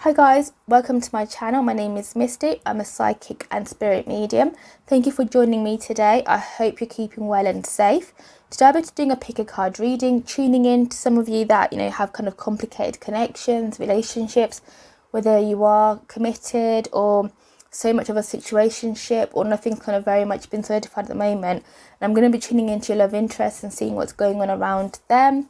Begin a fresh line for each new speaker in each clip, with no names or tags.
Hi guys, welcome to my channel. My name is Misty. I'm a psychic and spirit medium. Thank you for joining me today. I hope you're keeping well and safe. Today I'll be doing a pick a card reading, tuning in to some of you that have kind of complicated connections, relationships, whether you are committed or so much of a situationship or nothing's kind of very much been certified at the moment. And I'm going to be tuning into your love interest and seeing what's going on around them.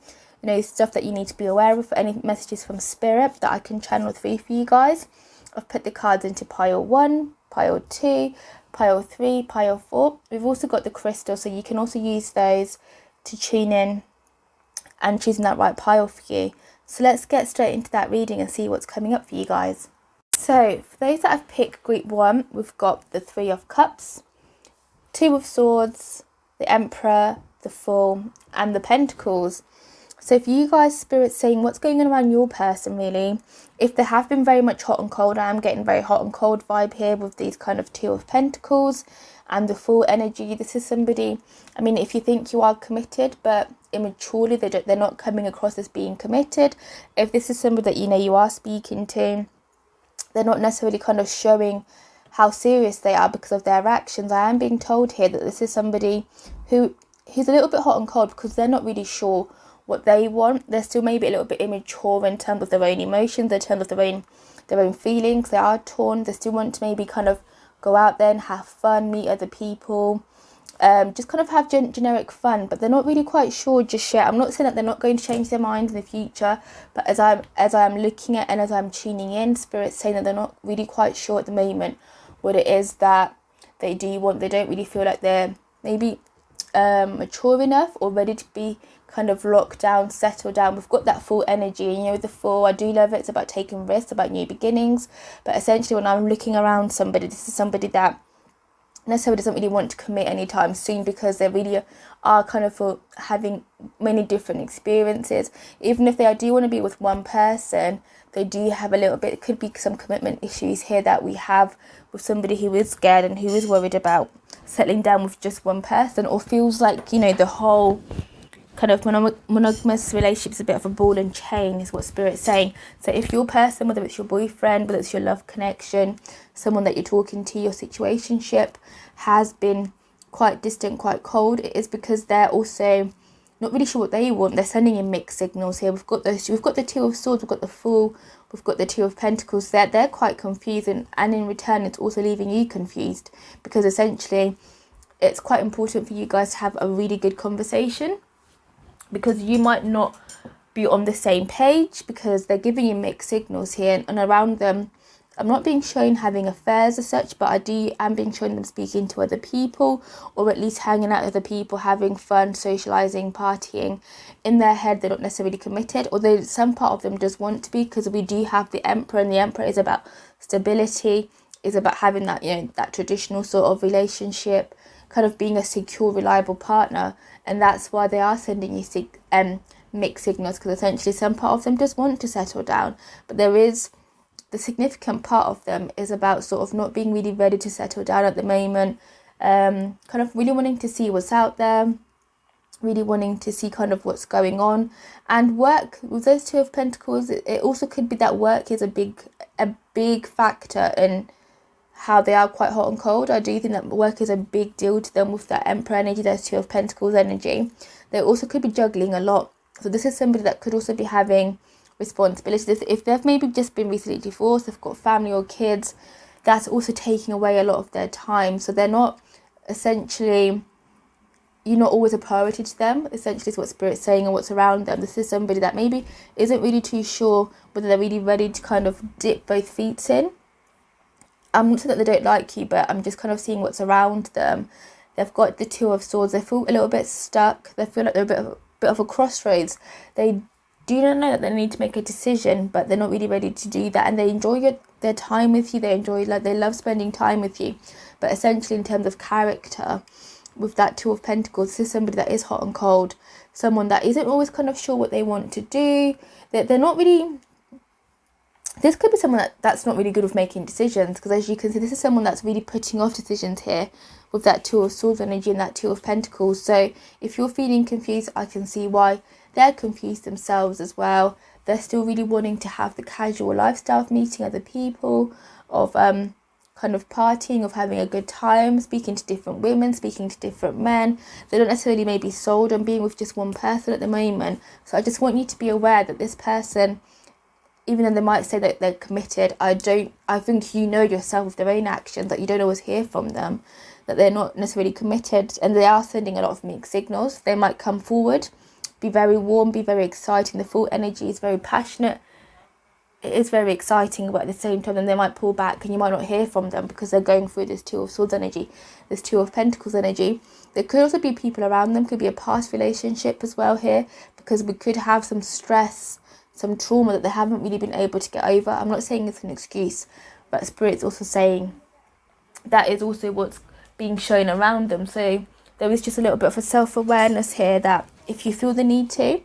Stuff that you need to be aware of, any messages from spirit that I can channel through for you guys. I've put the cards into pile 1, pile 2, pile 3, pile 4. We've also got the crystal, so you can also use those to tune in and choosing that right pile for you. So let's get straight into that reading and see what's coming up for you guys. So for those that have picked group 1, we've got the 3 of Cups, 2 of Swords, the Emperor, the Fool, and the Pentacles. So for you guys, Spirit's saying what's going on around your person, really. If they have been very much hot and cold, I am getting very hot and cold vibe here with these kind of 2 of Pentacles and the Fool energy. This is somebody, if you think you are committed, but immaturely, they're not coming across as being committed. If this is somebody that you are speaking to, they're not necessarily kind of showing how serious they are because of their actions. I am being told here that this is somebody who's a little bit hot and cold because they're not really sure what they want. They're still maybe a little bit immature in terms of their own emotions, in terms of their own feelings. They are torn. They still want to maybe kind of go out there and have fun, meet other people, just kind of have generic fun, but they're not really quite sure just yet. I'm not saying that they're not going to change their mind in the future, but as I'm looking at and as I'm tuning in, Spirit's saying that they're not really quite sure at the moment what it is that they do want. They don't really feel like they're maybe mature enough or ready to be kind of locked down, settled down. We've got that full energy, with the Fool, I do love it. It's about taking risks, about new beginnings. But essentially, when I'm looking around somebody, this is somebody that necessarily doesn't really want to commit anytime soon because they really are kind of for having many different experiences. Even if they do want to be with one person, they do have a little bit, it could be some commitment issues here that we have with somebody who is scared and who is worried about settling down with just one person, or feels like the whole kind of monogamous relationship is a bit of a ball and chain, is what Spirit's saying. So if your person, whether it's your boyfriend, whether it's your love connection, someone that you're talking to, your situationship has been quite distant, quite cold, it is because they're also not really sure what they want. They're sending in mixed signals here. We've got the 2 of Swords, we've got the Fool, we've got the 2 of Pentacles. They're quite confused, and in return it's also leaving you confused, because essentially it's quite important for you guys to have a really good conversation, because you might not be on the same page, because they're giving you mixed signals here, and around them I'm not being shown having affairs as such, but I am being shown them speaking to other people, or at least hanging out with other people, having fun, socialising, partying. In their head they're not necessarily committed, although some part of them does want to be, because we do have the Emperor, and the Emperor is about stability, is about having that that traditional sort of relationship, kind of being a secure, reliable partner. And that's why they are sending you mixed signals, because essentially some part of them does want to settle down, but there is the significant part of them is about sort of not being really ready to settle down at the moment, kind of really wanting to see what's out there, really wanting to see kind of what's going on. And work, with those 2 of Pentacles, it also could be that work is a big factor in how they are quite hot and cold. I do think that work is a big deal to them with that Emperor energy, those 2 of Pentacles energy. They also could be juggling a lot. So this is somebody that could also be having responsibilities. If they've maybe just been recently divorced, they've got family or kids, that's also taking away a lot of their time. So they're not essentially, you're not always a priority to them, essentially is what Spirit's saying, and what's around them. This is somebody that maybe isn't really too sure whether they're really ready to kind of dip both feet in. I'm not saying that they don't like you, but I'm just kind of seeing what's around them. They've got the 2 of Swords. They feel a little bit stuck. They feel like they're a bit of a crossroads. They do not know that they need to make a decision, but they're not really ready to do that. And they enjoy their time with you. They love spending time with you. But essentially, in terms of character, with that 2 of Pentacles, this is somebody that is hot and cold. Someone that isn't always kind of sure what they want to do. They're not really. This could be someone that's not really good with making decisions, because as you can see, this is someone that's really putting off decisions here with that 2 of Swords energy and that 2 of Pentacles. So if you're feeling confused, I can see why they're confused themselves as well. they're still really wanting to have the casual lifestyle of meeting other people, of kind of partying, of having a good time, speaking to different women, speaking to different men. They don't necessarily maybe sold on being with just one person at the moment. So I just want you to be aware that this person, even though they might say that they're committed, I think you know yourself with their own actions that you don't always hear from them, that they're not necessarily committed, and they are sending a lot of mixed signals. They might come forward, be very warm, be very exciting. The full energy is very passionate. It is very exciting, but at the same time, then they might pull back and you might not hear from them because they're going through this Two of Swords energy, this Two of Pentacles energy. There could also be people around them, could be a past relationship as well here, because we could have some stress, some trauma that they haven't really been able to get over. I'm not saying it's an excuse, but Spirit's also saying that is also what's being shown around them. So there is just a little bit of a self-awareness here that if you feel the need to,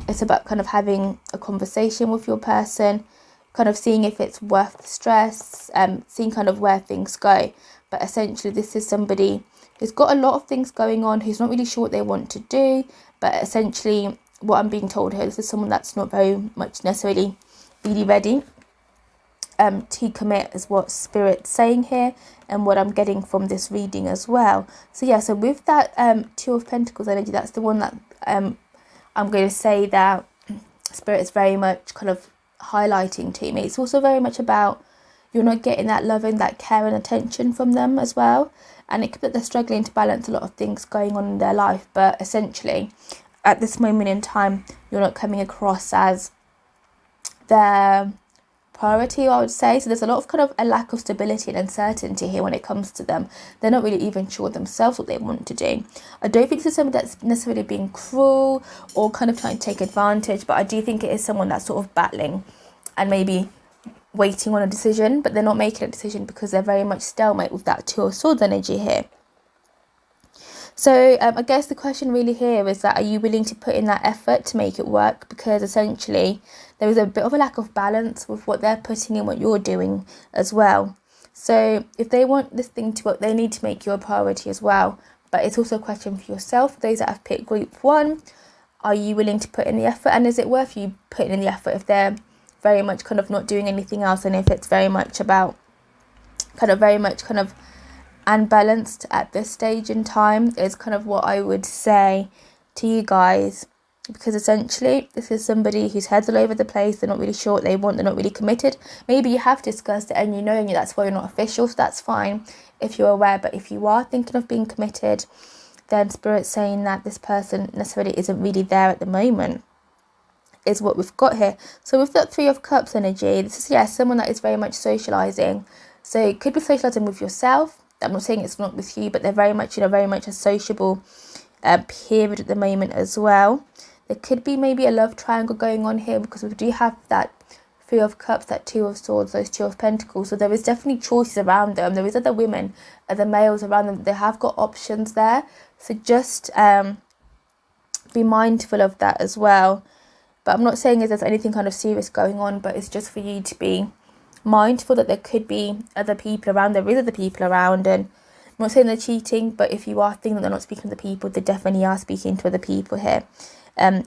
it's about kind of having a conversation with your person, kind of seeing if it's worth the stress, seeing kind of where things go. But essentially, this is somebody who's got a lot of things going on, who's not really sure what they want to do. But essentially, what I'm being told here, this is someone that's not very much necessarily really ready to commit, is what Spirit's saying here, and what I'm getting from this reading as well. So yeah, so with that Two of Pentacles energy, that's the one that I'm going to say that Spirit is very much kind of highlighting to me. It's also very much about you're not getting that love and that care and attention from them as well. And it could be that they're struggling to balance a lot of things going on in their life. But essentially, at this moment in time, you're not coming across as their priority, I would say. So there's a lot of kind of a lack of stability and uncertainty here when it comes to them. They're not really even sure themselves what they want to do. I don't think this is someone that's necessarily being cruel or kind of trying to take advantage, but I do think it is someone that's sort of battling and maybe waiting on a decision, but they're not making a decision because they're very much stalemate with that Two of Swords energy here. So I guess the question really here is that, are you willing to put in that effort to make it work? Because essentially there is a bit of a lack of balance with what they're putting in, what you're doing as well. So if they want this thing to work, they need to make you a priority as well. But it's also a question for yourself, for those that have picked group one. Are you willing to put in the effort? And is it worth you putting in the effort if they're very much kind of not doing anything else, and if it's very much about kind of unbalanced at this stage in time, is kind of what I would say to you guys. Because essentially this is somebody whose head's all over the place. They're not really sure what they want, they're not really committed. Maybe you have discussed it and you know that's why you're not official, so that's fine if you're aware. But if you are thinking of being committed, then Spirit's saying that this person necessarily isn't really there at the moment, is what we've got here. So with that Three of Cups energy, this is someone that is very much socializing. So it could be socializing with yourself. I'm not saying it's not with you, but they're very much a sociable period at the moment as well. There could be maybe a love triangle going on here, because we do have that Three of Cups, that Two of Swords, those Two of Pentacles. So there is definitely choices around them. There is other women, other males around them. They have got options there. So just be mindful of that as well. But I'm not saying there's anything kind of serious going on, but it's just for you to be mindful that there could be other people around. There is other people around, and I'm not saying they're cheating, but if you are thinking that they're not speaking to the people, they definitely are speaking to other people here,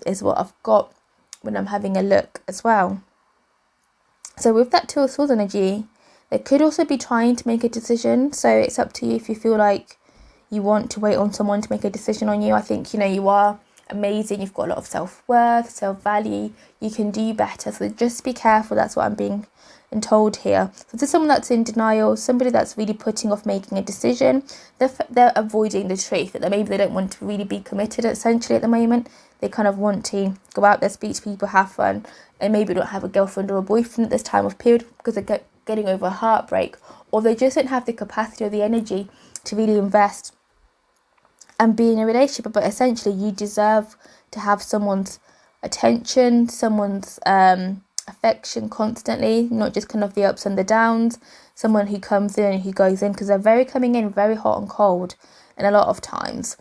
is what I've got when I'm having a look as well. So with that Two of Swords energy, they could also be trying to make a decision. So it's up to you if you feel like you want to wait on someone to make a decision on you. I think you are amazing, you've got a lot of self-worth, self-value, you can do better. So just be careful. That's what I'm being told here. So this is someone that's in denial, somebody that's really putting off making a decision. They're avoiding the truth, that maybe they don't want to really be committed essentially at the moment. They kind of want to go out there, speak to people, have fun, and maybe not have a girlfriend or a boyfriend at this time of period because they're getting over a heartbreak, or they just don't have the capacity or the energy to really invest and be in a relationship. But essentially you deserve to have someone's attention, someone's affection constantly, not just kind of the ups and the downs. Someone who comes in and who goes in, because they're very coming in very hot and cold, and a lot of times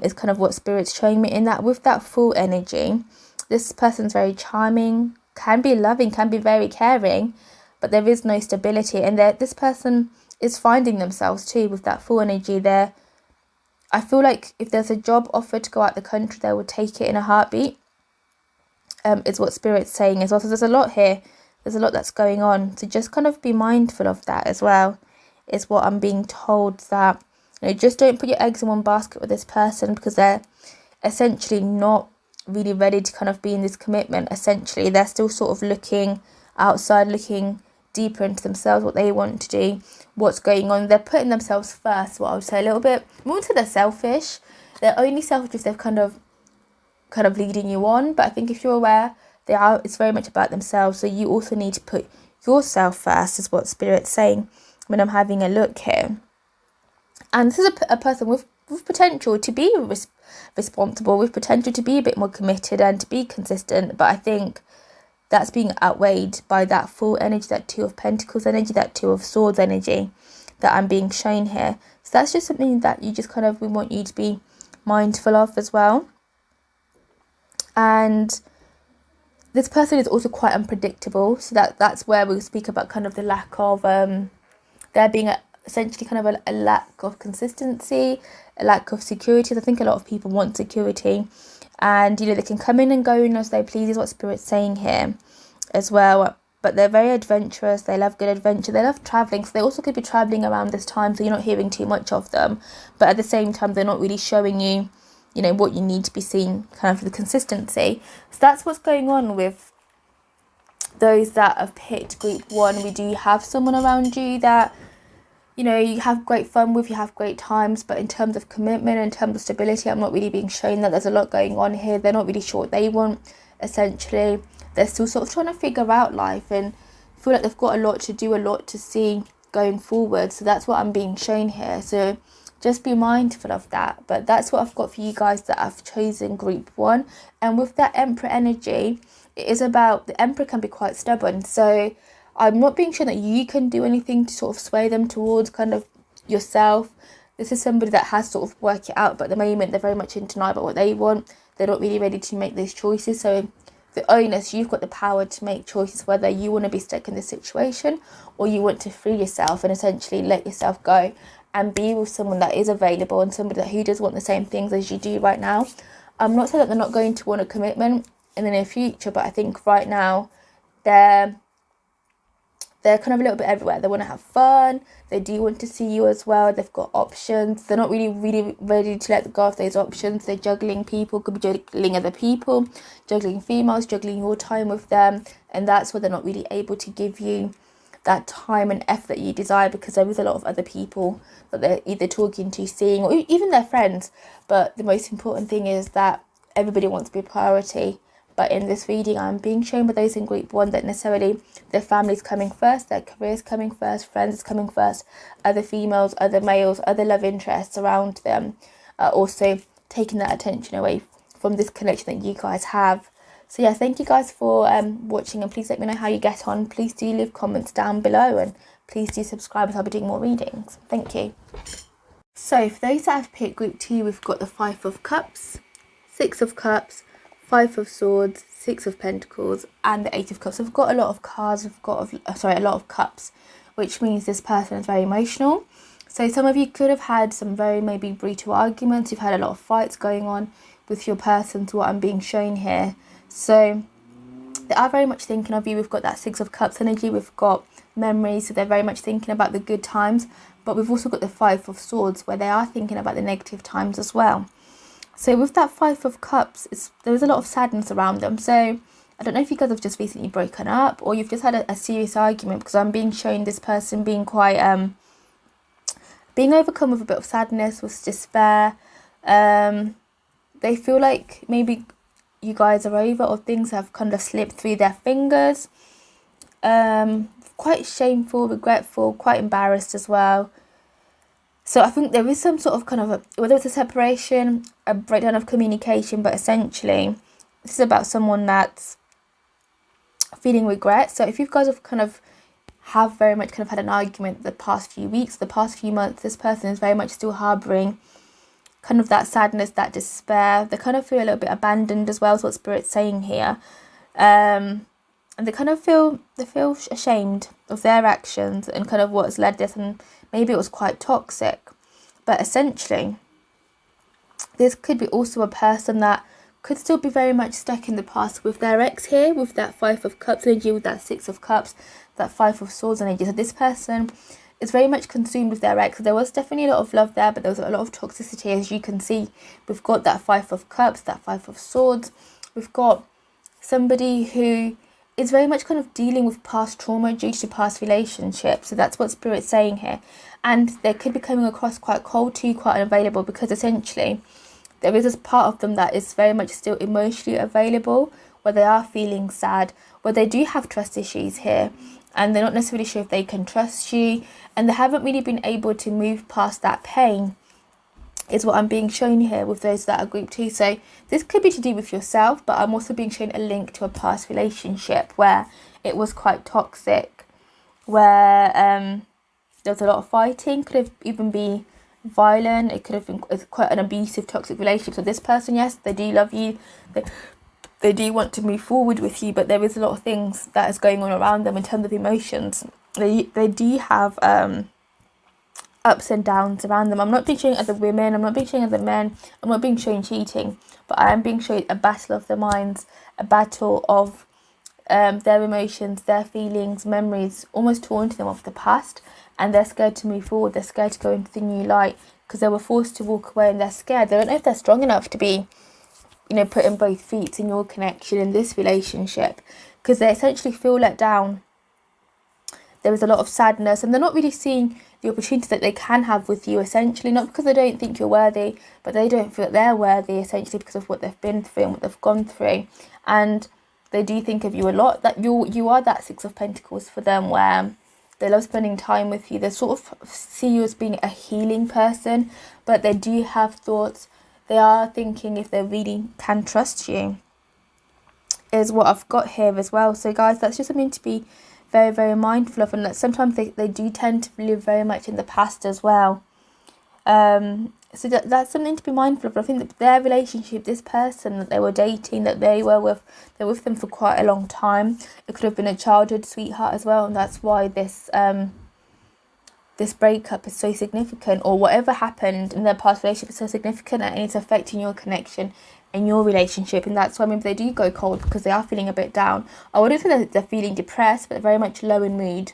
is kind of what Spirit's showing me in that. With that full energy, this person's very charming, can be loving, can be very caring, but there is no stability. And this person is finding themselves too with that full energy. I feel like if there's a job offered to go out the country, they would take it in a heartbeat. is what Spirit's saying as well. So there's a lot here. There's a lot that's going on. So just kind of be mindful of that as well, is what I'm being told. That, just don't put your eggs in one basket with this person, because they're essentially not really ready to kind of be in this commitment. Essentially, they're still sort of looking outside, looking deeper into themselves, what they want to do, what's going on. They're putting themselves first, what I would say, a little bit more to they're selfish. They're only selfish if they've kind of leading you on. But I think if you're aware, it's very much about themselves. So you also need to put yourself first, is what Spirit's saying when I'm having a look here. And this is a person with potential to be responsible, with potential to be a bit more committed and to be consistent. But I think that's being outweighed by that full energy, that Two of Pentacles energy, that Two of Swords energy that I'm being shown here. So that's just something that you just we want you to be mindful of as well. And this person is also quite unpredictable. So that's where we'll speak about kind of the lack of there being essentially kind of a lack of consistency, a lack of security. I think a lot of people want security, and they can come in and go in as they please, is what Spirit's saying here as well. But they're very adventurous. They love good adventure. They love traveling. So they also could be traveling around this time, so you're not hearing too much of them. But at the same time, they're not really showing you, what you need to be seeing, kind of for the consistency. So that's what's going on with those that have picked group 1. We do have someone around you that you have great fun with, you have great times, but in terms of commitment, in terms of stability, I'm not really being shown that. There's a lot going on here. They're not really sure what they want, essentially. They're still sort of trying to figure out life and feel like they've got a lot to do, a lot to see going forward. So that's what I'm being shown here. So just be mindful of that. But that's what I've got for you guys that have chosen group 1. And with that Emperor energy, it is about, the Emperor can be quite stubborn. So I'm not being sure that you can do anything to sort of sway them towards kind of yourself. This is somebody that has sort of worked it out, but at the moment they're very much in denial about what they want. They're not really ready to make these choices. So the onus, you've got the power to make choices, whether you want to be stuck in this situation or you want to free yourself and essentially let yourself go and be with someone that is available and somebody who does want the same things as you do right now. I'm not saying that they're not going to want a commitment in the near future, but I think right now they're kind of a little bit everywhere. They want to have fun. They do want to see you as well. They've got options. They're not really ready to let go of those options. They're juggling people, could be juggling other people, juggling females, juggling your time with them. And that's why they're not really able to give you that time and effort that you desire, because there is a lot of other people that they're either talking to, seeing, or even their friends. But the most important thing is that everybody wants to be a priority. But in this reading, I'm being shown by those in group 1 that necessarily their family's coming first, their career's coming first, friends is coming first, other females, other males, other love interests around them are also taking that attention away from this connection that you guys have. So yeah, thank you guys for watching, and please let me know how you get on. Please do leave comments down below, and please do subscribe as I'll be doing more readings. Thank you. So for those that have picked group 2, we've got the 5 of Cups, 6 of Cups, 5 of Swords, 6 of Pentacles, and the 8 of Cups. So we've got a lot of cards, a lot of cups, which means this person is very emotional. So some of you could have had some very maybe brutal arguments. You've had a lot of fights going on with your person, to what I'm being shown here. So they are very much thinking of you. We've got that 6 of Cups energy. We've got memories, so they're very much thinking about the good times. But we've also got the 5 of Swords, where they are thinking about the negative times as well. So with that 5 of Cups, there is a lot of sadness around them. So I don't know if you guys have just recently broken up, or you've just had a serious argument, because I'm being shown this person being quite, being overcome with a bit of sadness, with despair. They feel like maybe you guys are over, or things have kind of slipped through their fingers. Quite shameful, regretful, quite embarrassed as well. So I think there is some sort of kind of whether it's a separation, a breakdown of communication, but essentially this is about someone that's feeling regret. So if you guys have very much kind of had an argument the past few weeks, the past few months, this person is very much still harbouring kind of that sadness, that despair. They kind of feel a little bit abandoned as well, is what Spirit's saying here. And they kind of feel ashamed of their actions and kind of what's led this, and maybe it was quite toxic. But essentially, this could be also a person that could still be very much stuck in the past with their ex here, with that Five of Cups energy, with that Six of Cups, that Five of Swords energy. So this person is very much consumed with their ex. There was definitely a lot of love there, but there was a lot of toxicity, as you can see. We've got that Five of Cups, that Five of Swords. We've got somebody who is very much kind of dealing with past trauma due to past relationships. So that's what Spirit's saying here. And they could be coming across quite cold to you, quite unavailable, because essentially there is this part of them that is very much still emotionally available, where they are feeling sad, where they do have trust issues here, and they're not necessarily sure if they can trust you, and they haven't really been able to move past that pain, is what I'm being shown here with those that are group 2. So this could be to do with yourself, but I'm also being shown a link to a past relationship where it was quite toxic, where there was a lot of fighting, could have even been violent, it could have been quite an abusive, toxic relationship. So this person, yes, they do love you, they do want to move forward with you, but there is a lot of things that is going on around them in terms of emotions. They do have ups and downs around them. I'm not being shown other women, I'm not being shown other men, I'm not being shown cheating, but I am being shown a battle of the minds, a battle of their emotions, their feelings, memories, almost taunting them of the past, and they're scared to move forward, they're scared to go into the new light, because they were forced to walk away and they're scared. They don't know if they're strong enough to be, putting both feet in your connection in this relationship, because they essentially feel let down. There is a lot of sadness, and they're not really seeing the opportunity that they can have with you, essentially, not because they don't think you're worthy, but they don't feel that they're worthy, essentially, because of what they've been through and what they've gone through. And they do think of you a lot, that you are that Six of Pentacles for them, where they love spending time with you. They sort of see you as being a healing person, but they do have thoughts. They are thinking if they really can trust you, is what I've got here as well. So guys, that's just something to be very, very mindful of, and that sometimes they do tend to live very much in the past as well. So that's something to be mindful of. I think that their relationship, this person that they were dating, that they were with them for quite a long time. It could have been a childhood sweetheart as well, and that's why this breakup is so significant, or whatever happened in their past relationship is so significant, and it's affecting your connection and your relationship, and that's why maybe they do go cold, because they are feeling a bit down. I wouldn't say that they're feeling depressed, but very much low in mood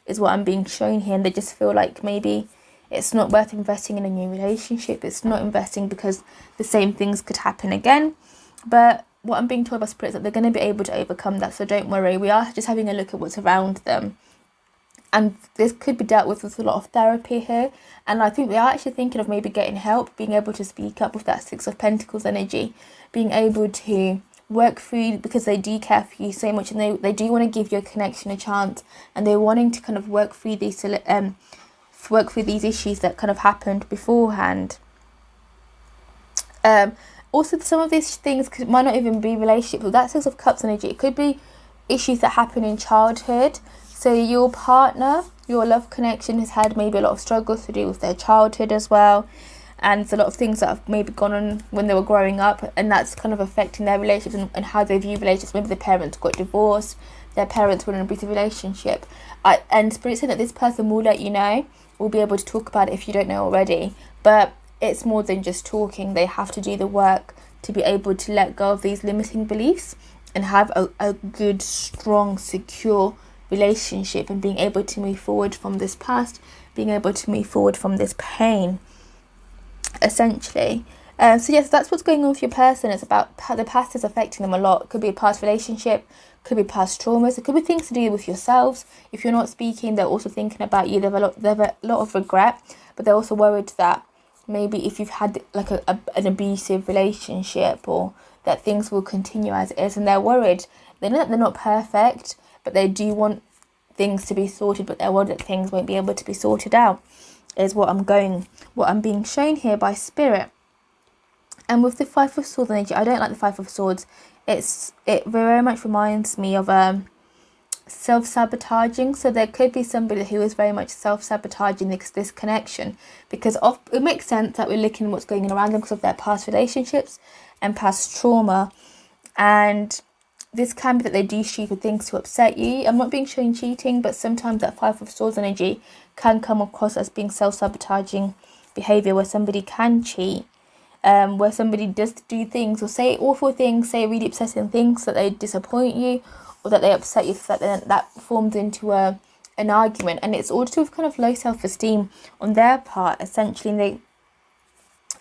is what I'm being shown here, and they just feel like maybe it's not worth investing in a new relationship. It's not investing because the same things could happen again. But what I'm being told by Spirit is that they're going to be able to overcome that, so don't worry. We are just having a look at what's around them, and this could be dealt with a lot of therapy here, and I think they are actually thinking of maybe getting help, being able to speak up with that Six of Pentacles energy, being able to work through, because they do care for you so much, and they do want to give your connection a chance, and they're wanting to kind of work through these issues that kind of happened beforehand. Also, some of these things might not even be relationships. With that Six of Cups energy, it could be issues that happen in childhood. So your partner, your love connection, has had maybe a lot of struggles to do with their childhood as well, and there's a lot of things that have maybe gone on when they were growing up, and that's kind of affecting their relationships and how they view relationships. Maybe their parents got divorced, their parents were in an abusive relationship, and Spirit said that this person will let you know, will be able to talk about it if you don't know already, but it's more than just talking. They have to do the work to be able to let go of these limiting beliefs and have a good, strong, secure relationship, and being able to move forward from this past, being able to move forward from this pain, essentially. So yes, that's what's going on with your person. It's about how the past is affecting them a lot. It could be a past relationship, could be past traumas, it could be things to do with yourselves. If you're not speaking, they're also thinking about you. They have a lot of regret, but they're also worried that maybe if you've had like an abusive relationship, or that things will continue as it is, and they're worried. They know that they're not perfect, but they do want things to be sorted, but they're worried that things won't be able to be sorted out, is what I'm being shown here by Spirit. And with the Five of Swords energy, I don't like the Five of Swords. It very much reminds me of self-sabotaging. So there could be somebody who is very much self-sabotaging this connection, because it makes sense that we're looking at what's going on around them because of their past relationships and past trauma, and this can be that they do stupid things to upset you. I'm not being shown cheating, but sometimes that Five of Swords energy can come across as being self-sabotaging behaviour, where somebody can cheat, where somebody does do things or say awful things, say really upsetting things, that they disappoint you or that they upset you, so that forms into an argument, and it's all to do with kind of low self-esteem on their part, essentially.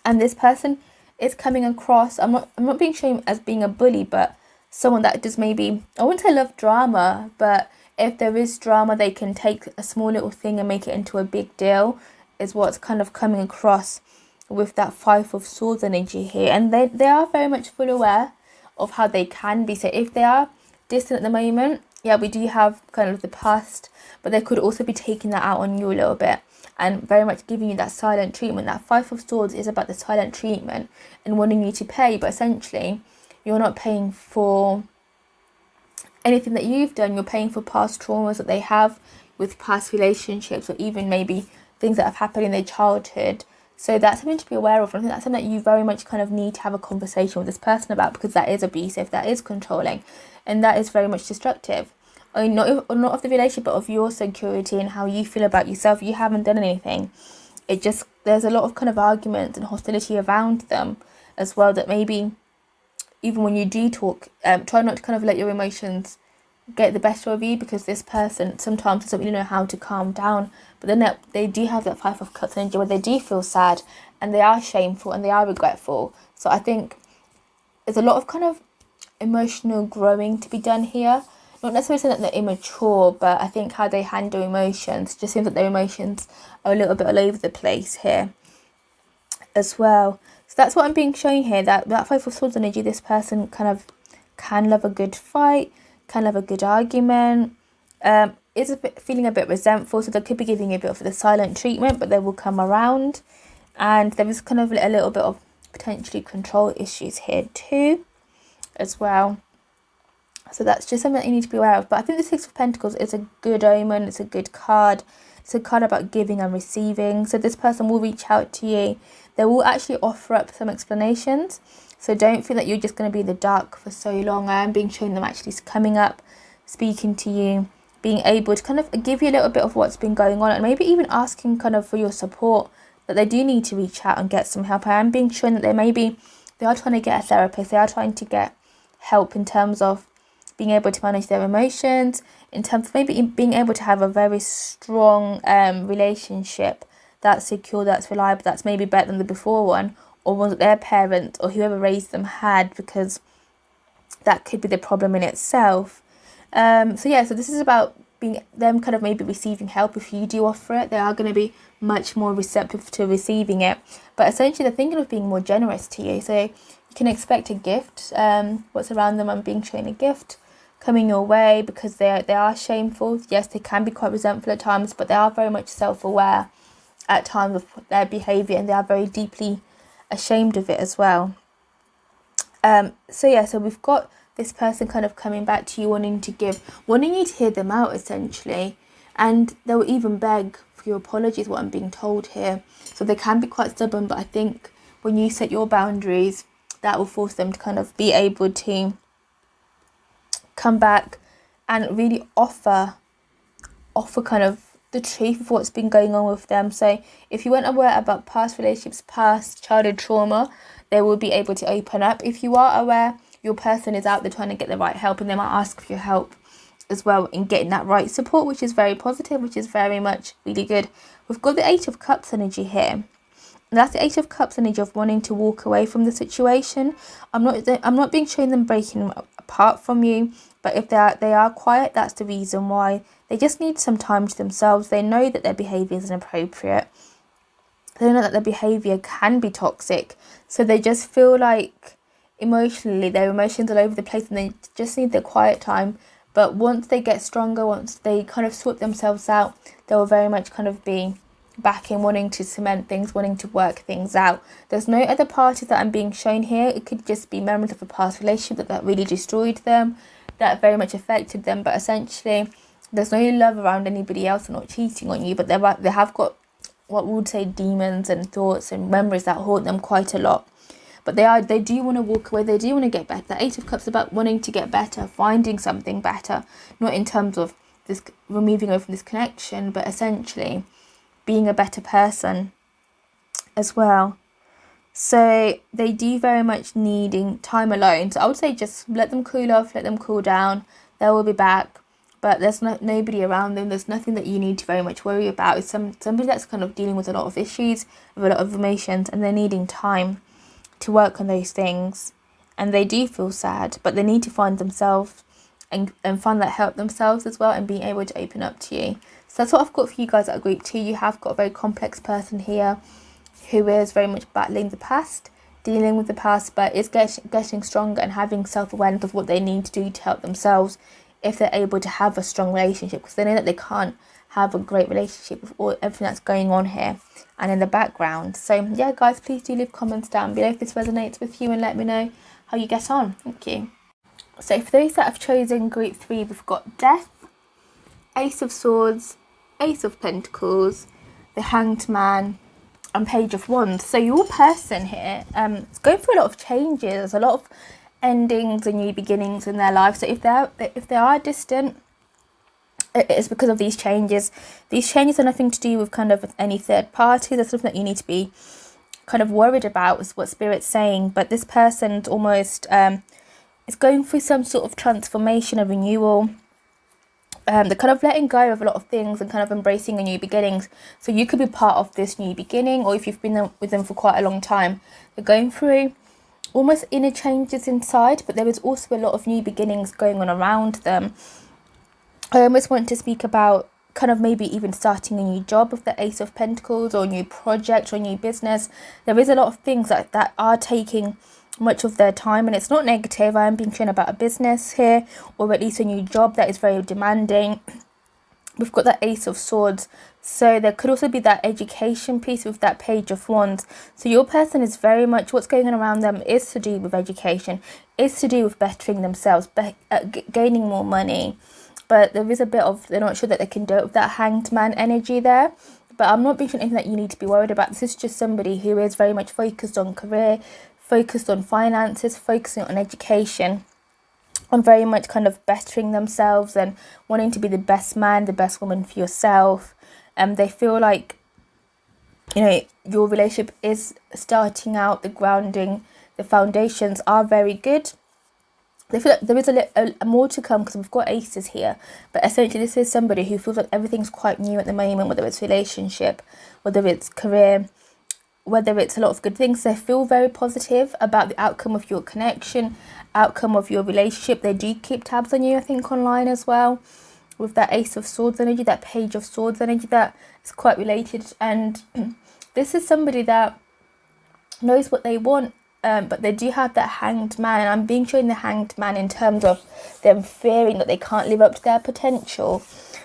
And this person is coming across, I'm not being shown as being a bully, but someone that does maybe, I wouldn't say love drama, but if there is drama, they can take a small little thing and make it into a big deal, is what's kind of coming across with that Five of Swords energy here. And they are very much full aware of how they can be. So if they are distant at the moment, yeah, we do have kind of the past, but they could also be taking that out on you a little bit and very much giving you that silent treatment. That Five of Swords is about the silent treatment and wanting you to pay, but essentially you're not paying for anything that you've done. You're paying for past traumas that they have with past relationships, or even maybe things that have happened in their childhood. So that's something to be aware of. And I think that's something that you very much kind of need to have a conversation with this person about, because that is abusive, that is controlling, and that is very much destructive. I mean, not of the relationship, but of your security and how you feel about yourself. You haven't done anything. It just, there's a lot of kind of arguments and hostility around them as well, that maybe even when you do talk, try not to kind of let your emotions get the better of you, because this person sometimes doesn't really know how to calm down. But then they do have that Five of Cups energy where they do feel sad and they are shameful and they are regretful. So I think there's a lot of kind of emotional growing to be done here. Not necessarily saying that they're immature, but I think how they handle emotions just seems that their emotions are a little bit all over the place here as well. So that's what I'm being shown here, that Five of Swords energy, this person kind of can love a good fight, can love a good argument, is feeling a bit resentful, so they could be giving you a bit of the silent treatment, but they will come around. And there is kind of a little bit of potentially control issues here too as well. So that's just something that you need to be aware of. But I think the Six of Pentacles is a good omen. It's a good card. It's a card about giving and receiving. So this person will reach out to you. They will actually offer up some explanations. So don't feel that you're just going to be in the dark for so long. I am being shown them actually coming up, speaking to you, being able to kind of give you a little bit of what's been going on, and maybe even asking kind of for your support, that they do need to reach out and get some help. I am being shown that they are trying to get a therapist. They are trying to get help in terms of being able to manage their emotions, in terms of maybe being able to have a very strong relationship that's secure, that's reliable, that's maybe better than the before one, or one that their parents or whoever raised them had, because that could be the problem in itself. So this is about being them kind of maybe receiving help. If you do offer it, they are going to be much more receptive to receiving it. But essentially they're thinking of being more generous to you. So you can expect a gift. What's around them, I'm being shown a gift coming your way, because they are shameful. Yes, they can be quite resentful at times, but they are very much self-aware at times of their behaviour, and they are very deeply ashamed of it as well. So we've got this person kind of coming back to you, wanting you to hear them out essentially, and they will even beg for your apologies, what I'm being told here. So they can be quite stubborn, but I think when you set your boundaries, that will force them to kind of be able to come back and really offer kind of the truth of what's been going on with them. So if you weren't aware about past relationships, past childhood trauma, they will be able to open up. If you are aware, your person is out there trying to get the right help, and they might ask for your help as well in getting that right support, which is very positive, which is very much really good. We've got the Eight of Cups energy here. And that's the Eight of Cups energy of wanting to walk away from the situation. I'm not being shown them breaking apart from you, but if they are quiet, that's the reason why. They just need some time to themselves. They know that their behaviour is inappropriate. They know that their behaviour can be toxic. So they just feel like emotionally, their emotions are all over the place, and they just need their quiet time. But once they get stronger, once they kind of sort themselves out, they will very much kind of be back in wanting to cement things, wanting to work things out. There's no other parties that I'm being shown here. It could just be memories of a past relationship that really destroyed them, that very much affected them. But essentially, there's no love around anybody else. They're not cheating on you, but they have got what we would say demons and thoughts and memories that haunt them quite a lot. But they do want to walk away. They do want to get better. The Eight of Cups is about wanting to get better, finding something better, not in terms of this removing away from this connection, but essentially being a better person as well. So they do very much needing time alone. So I would say just let them cool off, let them cool down. They will be back, but there's nobody around them. There's nothing that you need to very much worry about. It's somebody that's kind of dealing with a lot of issues, with a lot of emotions, and they're needing time to work on those things. And they do feel sad, but they need to find themselves and find that help themselves as well, and being able to open up to you. So that's what I've got for you guys at group 2. You have got a very complex person here who is very much battling the past, dealing with the past, but is getting stronger and having self-awareness of what they need to do to help themselves if they're able to have a strong relationship, because they know that they can't have a great relationship with everything that's going on here and in the background. So yeah, guys, please do leave comments down below if this resonates with you, and let me know how you get on. Thank you. So for those that have chosen group 3, we've got Death, Ace of Swords, Ace of Pentacles, the Hanged Man, and Page of Wands. So your person here is going through a lot of changes, a lot of endings and new beginnings in their life. So if they are distant, it's because of these changes. These changes are nothing to do with kind of any third party. That's something that you need to be kind of worried about, is what Spirit's saying. But this person's almost is going through some sort of transformation, a renewal. They're kind of letting go of a lot of things and kind of embracing a new beginnings. So you could be part of this new beginning, or if you've been with them for quite a long time, they're going through almost inner changes inside, but there is also a lot of new beginnings going on around them. I almost want to speak about kind of maybe even starting a new job with the Ace of Pentacles, or a new project or a new business. There is a lot of things that are taking much of their time, and it's not negative. I am being shown about a business here, or at least a new job that is very demanding. We've got that Ace of Swords, so there could also be that education piece with that Page of Wands. So your person is very much, what's going on around them is to do with education, is to do with bettering themselves, gaining more money. But there is a bit of, they're not sure that they can do it with that Hanged Man energy there. But I'm not being sure anything that you need to be worried about. This is just somebody who is very much focused on career, focused on finances, focusing on education, on very much kind of bettering themselves and wanting to be the best man, the best woman for yourself. They feel like, you know, your relationship is starting out, the grounding, the foundations are very good. They feel like there is a more to come, because we've got aces here. But essentially this is somebody who feels like everything's quite new at the moment, whether it's relationship, whether it's career, whether it's a lot of good things. They feel very positive about the outcome of your connection, outcome of your relationship. They do keep tabs on you, I think, online as well, with that Ace of Swords energy, that Page of Swords energy, that is quite related. And this is somebody that knows what they want, but they do have that Hanged Man, and I'm being shown the Hanged Man in terms of them fearing that they can't live up to their potential.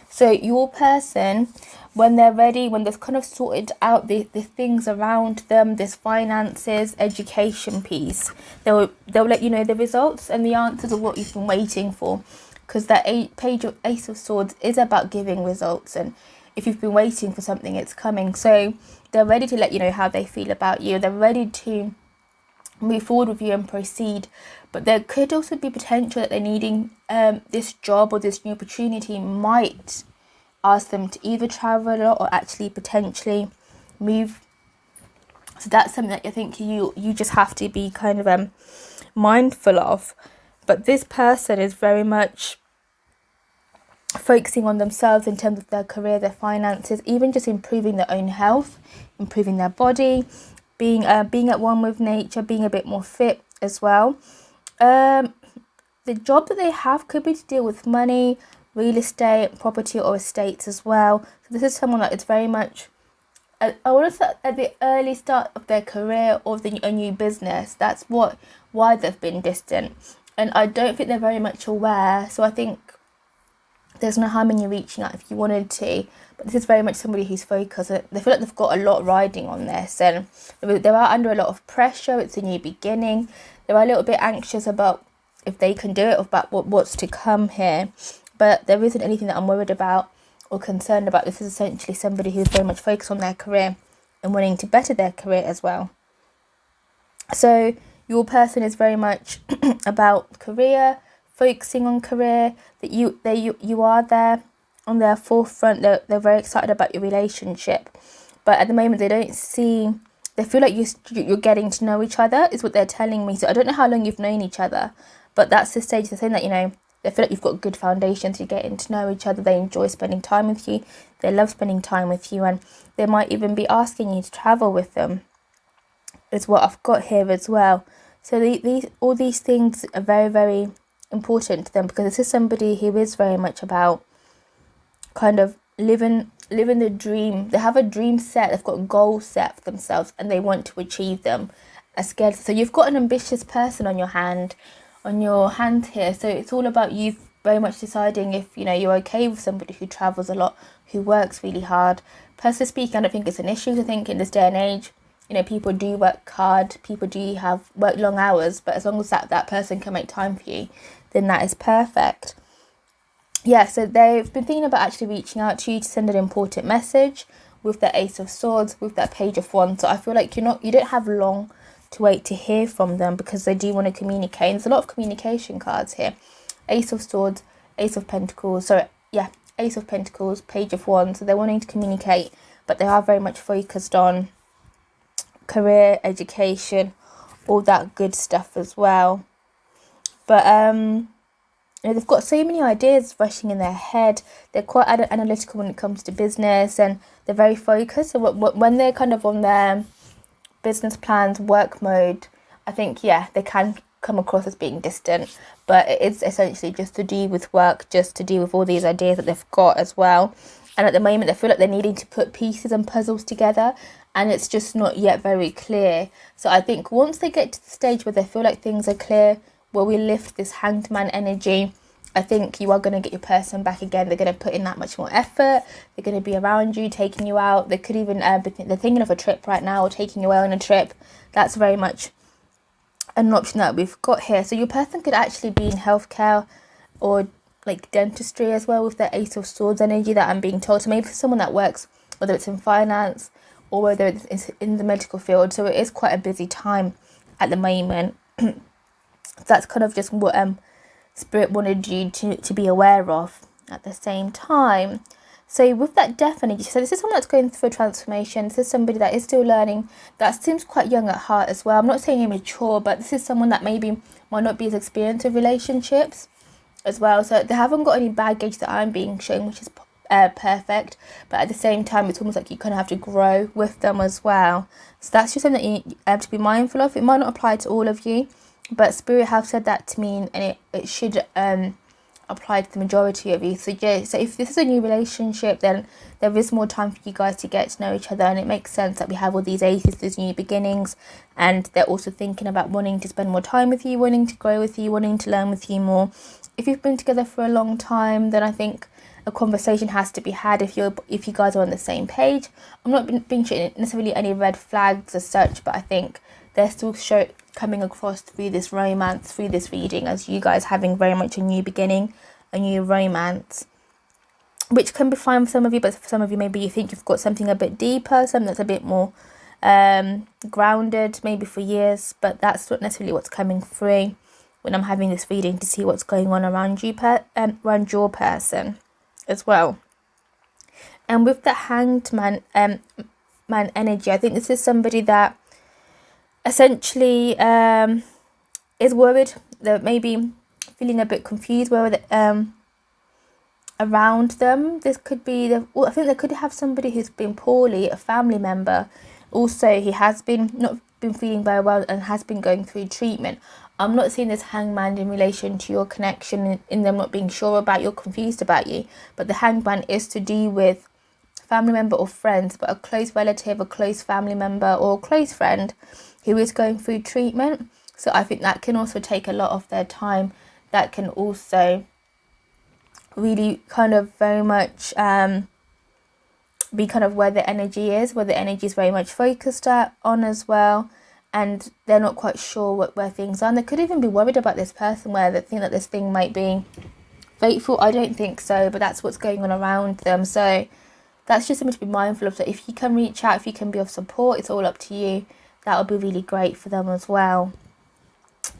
So your person, when they're ready, when they've kind of sorted out the things around them, this finances, education piece, they'll let you know the results and the answers of what you've been waiting for. Because that Ace of Swords is about giving results, and if you've been waiting for something, it's coming. So they're ready to let you know how they feel about you. They're ready to move forward with you and proceed. But there could also be potential that they're needing this job or this new opportunity might ask them to either travel a lot or actually potentially move. So that's something that I think you just have to be kind of mindful of. But this person is very much focusing on themselves in terms of their career, their finances, even just improving their own health, improving their body, being at one with nature, being a bit more fit as well. The job that they have could be to deal with money, real estate, property or estates as well. So this is someone that is very much, I want to say, at the early start of their career or a new business. That's why they've been distant. And I don't think they're very much aware. So I think there's no harm in you reaching out if you wanted to. But this is very much somebody who's focused. They feel like they've got a lot riding on this, and they are under a lot of pressure. It's a new beginning. They're a little bit anxious about if they can do it, or about what's to come here. But there isn't anything that I'm worried about or concerned about. This is essentially somebody who's very much focused on their career and wanting to better their career as well. So your person is very much about career, focusing on career, that you are there on their forefront. They're very excited about your relationship, but at the moment they don't see they feel like you're getting to know each other, is what they're telling me. So I don't know how long you've known each other, but that's the stage they're saying that, they feel like you've got good foundations, you're getting to know each other, they enjoy spending time with you, they love spending time with you, and they might even be asking you to travel with them, is what I've got here as well. So all these things are very, very important to them, because this is somebody who is very much about kind of living the dream. They have a dream set, they've got goals set for themselves, and they want to achieve them. So you've got an ambitious person on your hand here. So it's all about you very much deciding if you're okay with somebody who travels a lot, who works really hard. Personally speaking, I don't think it's an issue. I think in this day and age, people do work hard, people do work long hours, but as long as that person can make time for you, then that is perfect. Yeah, so they've been thinking about actually reaching out to you to send an important message with the Ace of Swords, with that Page of Wands. So I feel like you don't have long to wait to hear from them, because they do want to communicate. And there's a lot of communication cards here. Ace of Swords, Ace of Pentacles. So yeah, Ace of Pentacles, Page of Wands. So they're wanting to communicate, but they are very much focused on career, education, all that good stuff as well. But they've got so many ideas rushing in their head. They're quite analytical when it comes to business, and they're very focused. So when they're kind of on their business plans, work mode, I think, they can come across as being distant, but it is essentially just to do with work, just to do with all these ideas that they've got as well. And at the moment, they feel like they're needing to put pieces and puzzles together, and it's just not yet very clear. So I think once they get to the stage where they feel like things are clear, where we lift this Hanged Man energy, I think you are going to get your person back again. They're going to put in that much more effort. They're going to be around you, taking you out. They could even, they're thinking of a trip right now, or taking you away on a trip. That's very much an option that we've got here. So your person could actually be in healthcare or like dentistry as well, with the Ace of Swords energy that I'm being told. So maybe for someone that works, whether it's in finance or whether it's in the medical field. So it is quite a busy time at the moment. That's kind of just what Spirit wanted you to be aware of at the same time. So with that Death energy, so this is someone that's going through a transformation. This is somebody that is still learning, that seems quite young at heart as well. I'm not saying immature, but this is someone that maybe might not be as experienced with relationships as well. So they haven't got any baggage that I'm being shown, which is perfect. But at the same time, it's almost like you kind of have to grow with them as well. So that's just something that you have to be mindful of. It might not apply to all of you, but Spirit have said that to me, and it should apply to the majority of you. So yeah, so if this is a new relationship, then there is more time for you guys to get to know each other, and it makes sense that we have all these aces, these new beginnings, and they're also thinking about wanting to spend more time with you, wanting to grow with you, wanting to learn with you more. If you've been together for a long time, then I think a conversation has to be had if you guys are on the same page. I'm not being shown necessarily any red flags as such, but I think they're still coming across through this romance, through this reading, as you guys having very much a new beginning, a new romance, which can be fine for some of you, but for some of you, maybe you think you've got something a bit deeper, something that's a bit more grounded, maybe for years, but that's not necessarily what's coming through when I'm having this reading, to see what's going on around you, around your person as well. And with the Hanged Man energy, I think this is somebody that essentially is worried, that maybe feeling a bit confused around them. This could be I think they could have somebody who's been poorly, a family member. Also, he has been not been feeling very well and has been going through treatment. I'm not seeing this hangman in relation to your connection, in them not being sure about you, confused about you, but the hangman is to do with family member or friends, but a close relative, a close family member or a close friend who is going through treatment. So I think that can also take a lot of their time. That can also really kind of very much be kind of where the energy is very much focused on as well, and they're not quite sure where things are. And they could even be worried about this person, where they think that this thing might be fateful. I don't think so, but that's what's going on around them. So that's just something to be mindful of. So if you can reach out, if you can be of support, it's all up to you. That would be really great for them as well.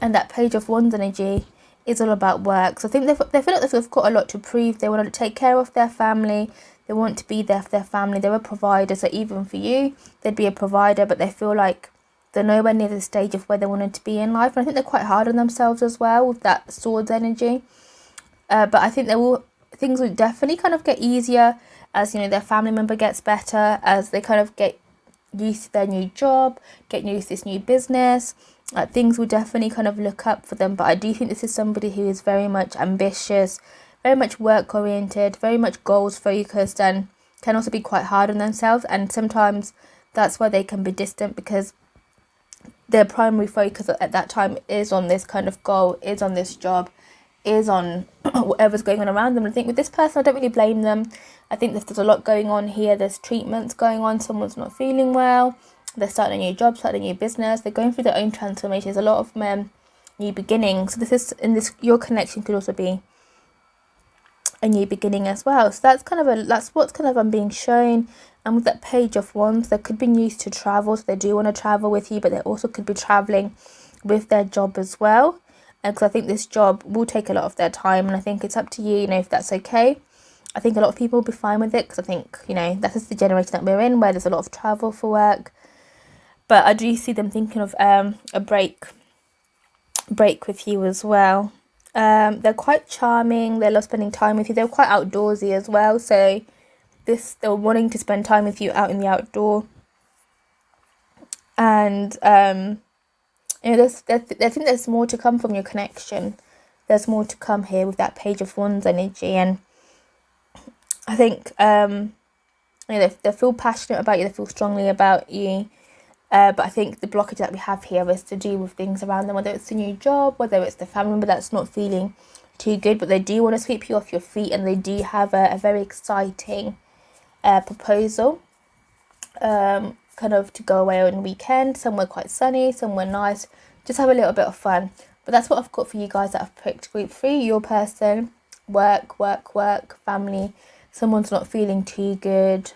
And that Page of Wands energy is all about work. So I think they feel like they've got a lot to prove. They want to take care of their family. They want to be there for their family. They're a provider. So even for you, they'd be a provider, but they feel like they're nowhere near the stage of where they wanted to be in life. And I think they're quite hard on themselves as well with that swords energy. But I think things will definitely kind of get easier as, their family member gets better, as they kind of get used to their new job, get used to this new business. Things will definitely kind of look up for them. But I do think this is somebody who is very much ambitious, very much work oriented, very much goals focused, and can also be quite hard on themselves. And sometimes that's why they can be distant, because their primary focus at that time is on this kind of goal, is on this job, is on whatever's going on around them. And I think with this person, I don't really blame them. I think there's a lot going on here. There's treatments going on. Someone's not feeling well. They're starting a new job, starting a new business. They're going through their own transformation. There's a lot of new beginnings. So your connection could also be a new beginning as well. So that's what's kind of I'm being shown. And with that Page of Wands, there could be news to travel. So they do want to travel with you, but they also could be traveling with their job as well. And because I think this job will take a lot of their time, and I think it's up to you, if that's okay. I think a lot of people will be fine with it, because I think, that is the generation that we're in, where there's a lot of travel for work. But I do see them thinking of a break with you as well. They're quite charming. They love spending time with you. They're quite outdoorsy as well. So they're wanting to spend time with you out in the outdoor. And I think there's more to come from your connection. There's more to come here with that Page of Wands energy. And I think they feel passionate about you. They feel strongly about you. But I think the blockage that we have here is to do with things around them, whether it's a new job, whether it's the family member that's not feeling too good, but they do want to sweep you off your feet, and they do have a very exciting proposal, kind of to go away on the weekend, somewhere quite sunny, somewhere nice, just have a little bit of fun. But that's what I've got for you guys that have picked group 3, your person, work, family, someone's not feeling too good.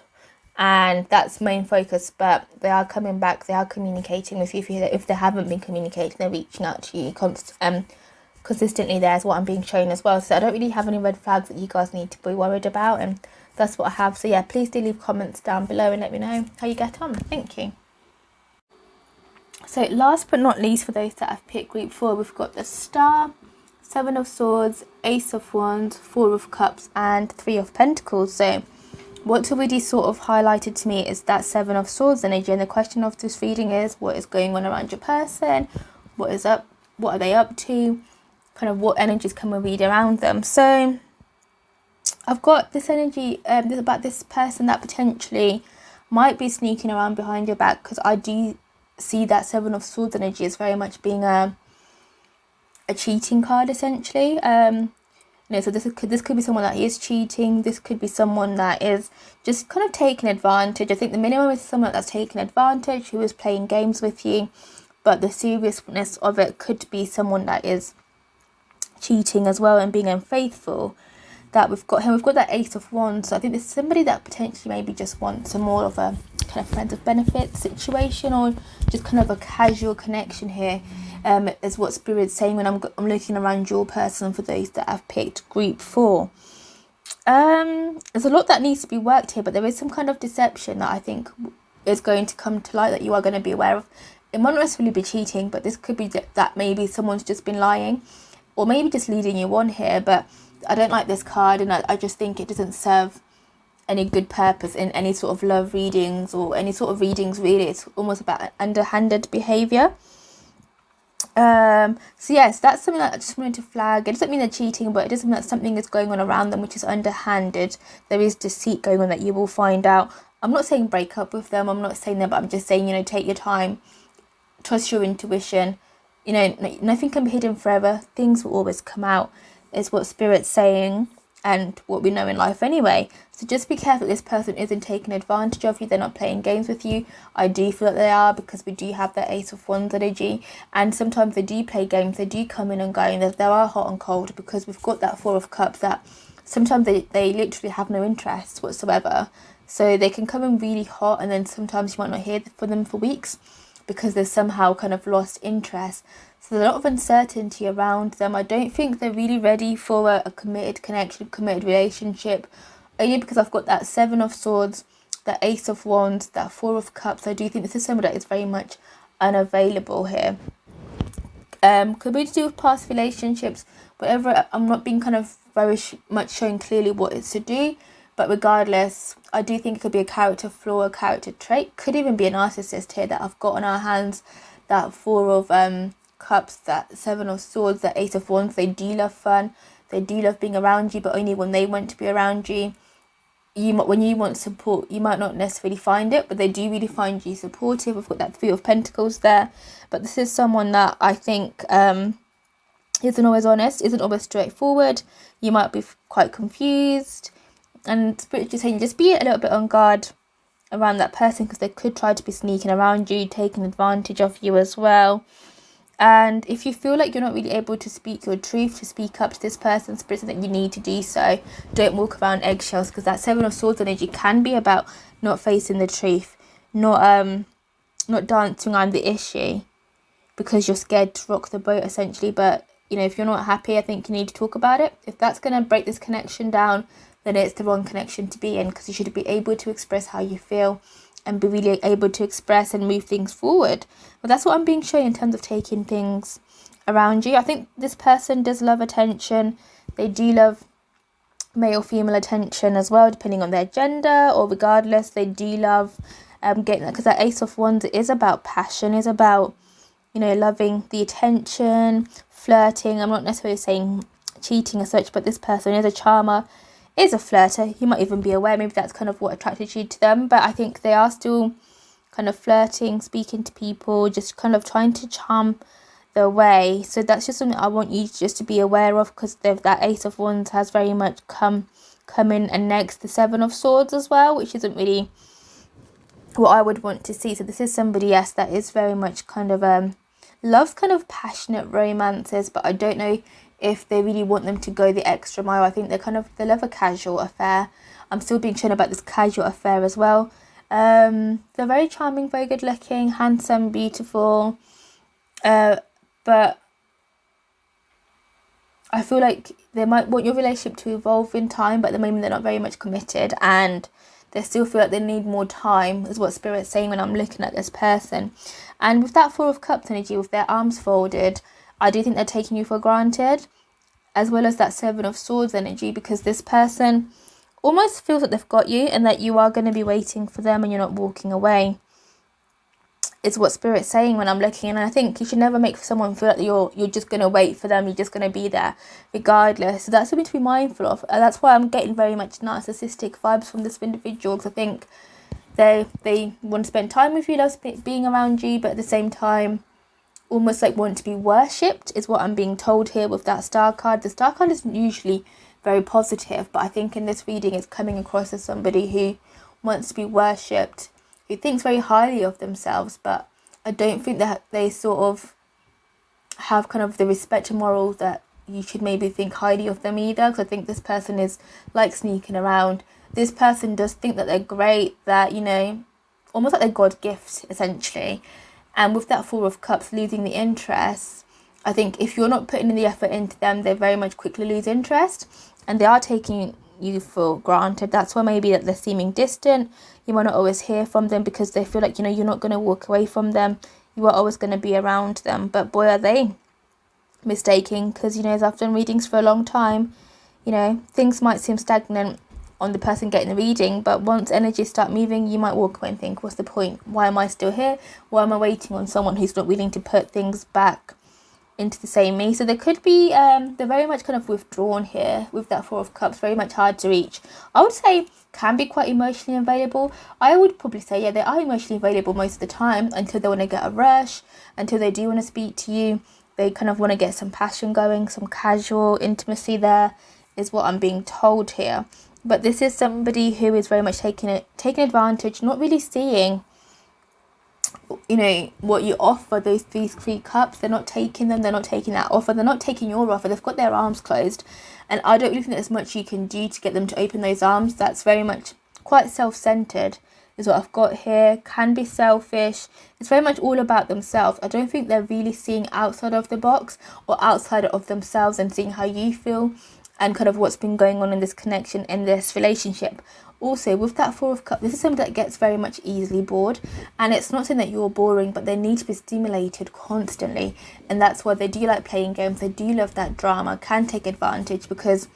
And that's main focus, but they are coming back. They are communicating with you. If they haven't been communicating, they're reaching out to you consistently. There's what I'm being shown as well. So I don't really have any red flags that you guys need to be worried about. And that's what I have. So yeah, please do leave comments down below and let me know how you get on. Thank you. So last but not least, for those that have picked group 4, we've got the Star, 7 of Swords, Ace of Wands, 4 of Cups, and 3 of Pentacles. So what's already sort of highlighted to me is that 7 of Swords energy, and the question of this reading is, what is going on around your person? What are they up to? Kind of what energies can we read around them? So I've got this energy about this person that potentially might be sneaking around behind your back, because I do see that 7 of Swords energy as very much being a cheating card, essentially. So this could be someone that is cheating. This could be someone that is just kind of taking advantage. I think the minimum is someone that's taking advantage, who is playing games with you. But the seriousness of it could be someone that is cheating as well and being unfaithful. That we've got that Ace of Wands. So I think there's somebody that potentially maybe just wants some more of a kind of friends of benefits situation, or just kind of a casual connection here. Is what Spirit's saying when I'm looking around your person, for those that have picked group 4. There's a lot that needs to be worked here, but there is some kind of deception that I think is going to come to light that you are going to be aware of. It might not necessarily be cheating, but this could be that maybe someone's just been lying, or maybe just leading you on here. But I don't like this card, and I just think it doesn't serve any good purpose in any sort of love readings, or any sort of readings really. It's almost about underhanded behaviour. So yes, that's something that I just wanted to flag. It doesn't mean they're cheating, but it does mean that something is going on around them which is underhanded. There is deceit going on that you will find out. I'm not saying break up with them, I'm not saying that, but I'm just saying, take your time, trust your intuition. Nothing can be hidden forever. Things will always come out, is what Spirit's saying, and what we know in life anyway. So just be careful that this person isn't taking advantage of you. They're not playing games with you. I do feel that they are, because we do have the Ace of Wands energy, and sometimes they do play games. They do come in and go, and there are hot and cold, because we've got that 4 of Cups that sometimes they literally have no interest whatsoever. So they can come in really hot, and then sometimes you might not hear from them for weeks, because they've somehow kind of lost interest. So there's a lot of uncertainty around them. I don't think they're really ready for a committed connection, committed relationship. only because I've got that Seven of Swords, that Ace of Wands, that Four of Cups. I do think this is somebody that is very much unavailable here. Could be to do with past relationships, whatever. I'm not being kind of very much shown clearly what it's to do, but regardless, I do think it could be a character flaw, a character trait. Could even be a narcissist here that I've got on our hands. That Four of Cups, that Seven of Swords, that Ace of Wands. They do love fun. They do love being around you, but only when they want to be around you. When you want support, you might not necessarily find it, but they do really find you supportive. I've got that Three of Pentacles there, but this is someone that I think isn't always honest, isn't always straightforward. You might be quite confused, and spiritually saying just be a little bit on guard around that person, because they could try to be sneaking around you, taking advantage of you as well. And if you feel like you're not really able to speak your truth, to speak up to this person, spirit that you need to do so. Don't walk around eggshells, because that Seven of Swords energy can be about not facing the truth, not dancing around the issue because you're scared to rock the boat, essentially. But if you're not happy, I think you need to talk about it. If that's going to break this connection down, then it's the wrong connection to be in, because you should be able to express how you feel and be really able to express and move things forward. But that's what I'm being shown in terms of taking things around you. I think this person does love attention. They do love male, female attention as well, depending on their gender, or regardless, they do love getting that, because that Ace of Wands is about passion, is about loving the attention, flirting. I'm not necessarily saying cheating as such, but this person is a charmer, is a flirter. You might even be aware, maybe that's kind of what attracted you to them, but I think they are still kind of flirting, speaking to people, just kind of trying to charm their way. So that's just something I want you just to be aware of, because that Ace of Wands has very much come in, and next the Seven of Swords as well, which isn't really what I would want to see. So this is somebody, yes, that is very much kind of loves kind of passionate romances, but I don't know if they really want them to go the extra mile. I think they love a casual affair. I'm still being shown about this casual affair as well. They're very charming, very good looking, handsome, beautiful, but I feel like they might want your relationship to evolve in time, but at the moment they're not very much committed, and they still feel like they need more time, is what Spirit's saying when I'm looking at this person. And with that Four of Cups energy, with their arms folded, I do think they're taking you for granted, as well as that Seven of Swords energy, because this person almost feels that they've got you and that you are going to be waiting for them and you're not walking away. It's what Spirit's saying when I'm looking, and I think you should never make someone feel like you're just going to wait for them, you're just going to be there regardless. So that's something to be mindful of, and that's why I'm getting very much narcissistic vibes from this individual, because I think they want to spend time with you, love being around you, but at the same time almost like want to be worshipped, is what I'm being told here with that Star card. The Star card is usually very positive, but I think in this reading it's coming across as somebody who wants to be worshipped, who thinks very highly of themselves, but I don't think that they sort of have kind of the respect and morals that you should maybe think highly of them either, because I think this person is like sneaking around. This person does think that they're great, that, almost like they're God gift, essentially. And with that Four of Cups, losing the interest, I think if you're not putting in the effort into them, they very much quickly lose interest, and they are taking you for granted. That's why maybe that they're seeming distant. You might not always hear from them because they feel like, you're not going to walk away from them. You are always going to be around them. But boy, are they mistaken, because, as I've done readings for a long time, things might seem stagnant on the person getting the reading, but once energies start moving, you might walk away and think, what's the point? Why am I still here? Why am I waiting on someone who's not willing to put things back into the same me? So there could be they're very much kind of withdrawn here with that Four of Cups, very much hard to reach. I would say can be quite emotionally available. I would probably say, yeah, they are emotionally available most of the time, until they want to get a rush, until they do want to speak to you. They kind of want to get some passion going, some casual intimacy there, is what I'm being told here. But this is somebody who is very much taking advantage, not really seeing, what you offer, these three cups. They're not taking them, they're not taking that offer, they're not taking your offer, they've got their arms closed. And I don't really think there's much you can do to get them to open those arms. That's very much quite self-centered, is what I've got here. Can be selfish. It's very much all about themselves. I don't think they're really seeing outside of the box or outside of themselves and seeing how you feel and kind of what's been going on in this connection, in this relationship. Also, with that Four of Cups, this is somebody that gets very much easily bored, and it's not saying that you're boring, but they need to be stimulated constantly, and that's why they do like playing games. They do love that drama, can take advantage, because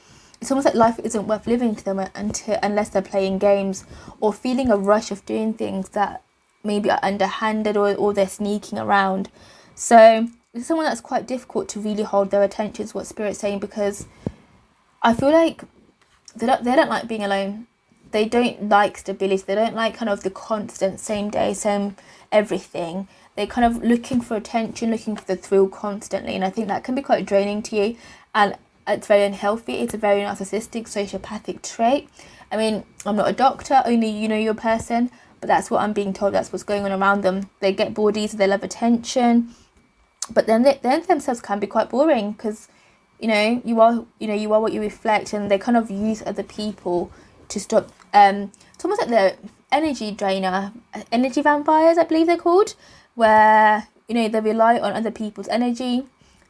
it's almost like life isn't worth living to them unless they're playing games or feeling a rush of doing things that maybe are underhanded, or they're sneaking around. So it's someone that's quite difficult to really hold their attention, is what Spirit's saying, because I feel like they don't like being alone. They don't like stability. They don't like kind of the constant same day, same everything. They're kind of looking for attention, looking for the thrill constantly. And I think that can be quite draining to you. And it's very unhealthy. It's a very narcissistic, sociopathic trait. I mean, I'm not a doctor, only you know your person. But that's what I'm being told. That's what's going on around them. They get bored easily. They love attention. But then they themselves can be quite boring, because, you are what you reflect. And they kind of use other people to stop. It's almost like the energy drainer, energy vampires, I believe they're called, where they rely on other people's energy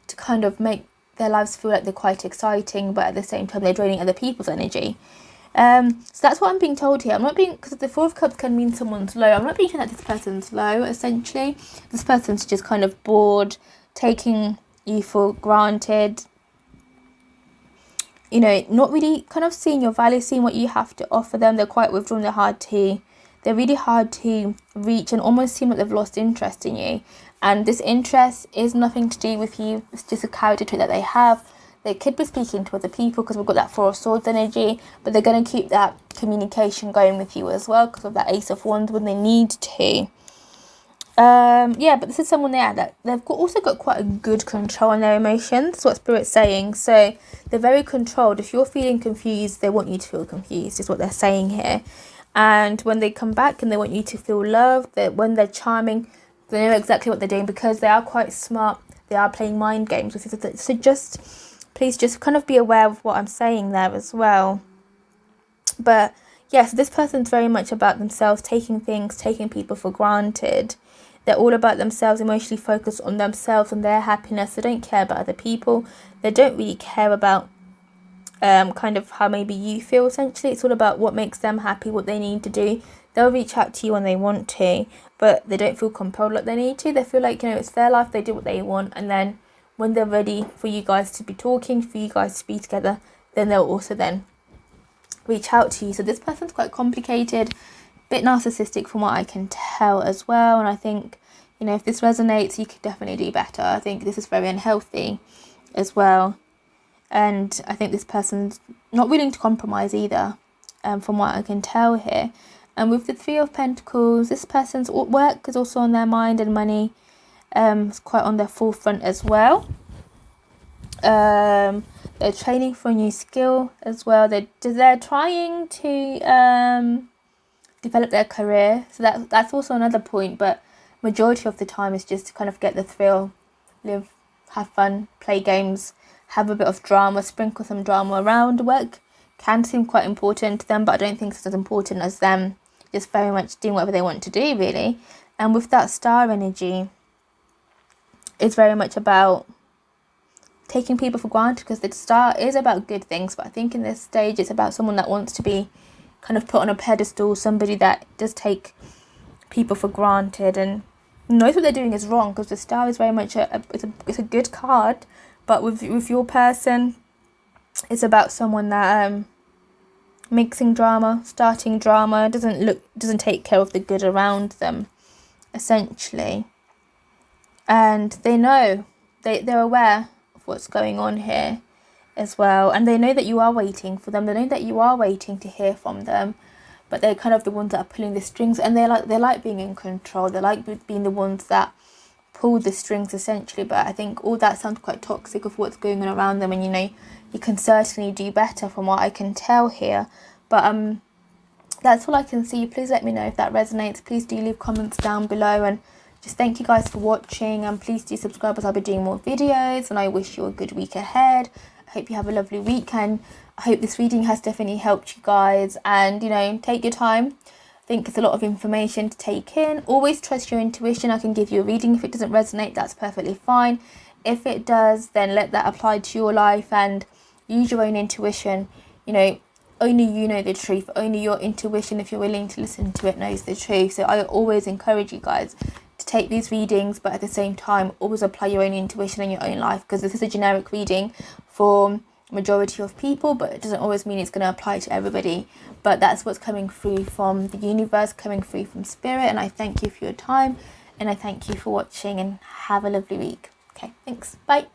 to kind of make their lives feel like they're quite exciting, but at the same time they're draining other people's energy. So that's what I'm being told here. I'm not being, because the Four of Cups can mean someone's low. I'm not being told that this person's low. Essentially, this person's just kind of bored, taking you for granted. Not really kind of seeing your value, seeing what you have to offer them. They're quite withdrawn. They're really hard to reach, and almost seem like they've lost interest in you. And this interest is nothing to do with you. It's just a character trait that they have. They could be speaking to other people, because we've got that Four of Swords energy, but they're going to keep that communication going with you as well, because of that Ace of Wands when they need to. But this is someone that they've also got quite a good control on their emotions. That's what Spirit's saying. So they're very controlled. If you're feeling confused, they want you to feel confused, is what they're saying here. And when they come back and they want you to feel loved, that when they're charming, they know exactly what they're doing, because they are quite smart. They are playing mind games. So please just kind of be aware of what I'm saying there as well. But yeah, so this person's very much about themselves, taking people for granted. They're all about themselves, emotionally focused on themselves and their happiness. They don't care about other people. They don't really care about kind of how maybe you feel, essentially. It's all about what makes them happy, what they need to do. They'll reach out to you when they want to, but they don't feel compelled like they need to. They feel like, it's their life, they do what they want, and then when they're ready for you guys to be talking, for you guys to be together, then they'll also then reach out to you. So this person's quite complicated, bit narcissistic from what I can tell as well. And I think, if this resonates, you could definitely do better. I think this is very unhealthy as well. And I think this person's not willing to compromise either, from what I can tell here. And with the Three of Pentacles, this person's work is also on their mind, and money is quite on their forefront as well. They're training for a new skill as well. They're trying to develop their career. So that's also another point. But majority of the time is just to kind of get the thrill, live, have fun, play games, have a bit of drama, sprinkle some drama around. Work can seem quite important to them, but I don't think it's as important as them just very much doing whatever they want to do, really. And with that Star energy, it's very much about taking people for granted, because the Star is about good things, but I think in this stage it's about someone that wants to be kind of put on a pedestal, somebody that does take people for granted and knows what they're doing is wrong, because the Star is very much it's a good card, but with your person, it's about someone that mixing drama, starting drama, doesn't take care of the good around them, essentially. And they know, they're aware of what's going on here as well, and they know that you are waiting for them. They know that you are waiting to hear from them, but they're kind of the ones that are pulling the strings, and they like being in control. They like being the ones that pull the strings, essentially. But I think all that sounds quite toxic of what's going on around them, and you can certainly do better from what I can tell here. But that's all I can see. Please let me know if that resonates. Please do leave comments down below, and just thank you guys for watching, and please do subscribe, as I'll be doing more videos, and I wish you a good week ahead. I hope you have a lovely weekend. I hope this reading has definitely helped you guys, and take your time. I think it's a lot of information to take in. Always trust your intuition. I can give you a reading. If it doesn't resonate, that's perfectly fine. If it does, then let that apply to your life, and use your own intuition. You know, only you know the truth. Only your intuition, if you're willing to listen to it, knows the truth. So I always encourage you guys to take these readings, but at the same time always apply your own intuition in your own life, because this is a generic reading for majority of people, but it doesn't always mean it's going to apply to everybody. But that's what's coming through from the universe, coming through from spirit. And I thank you for your time, and I thank you for watching, and have a lovely week. Okay, thanks, bye.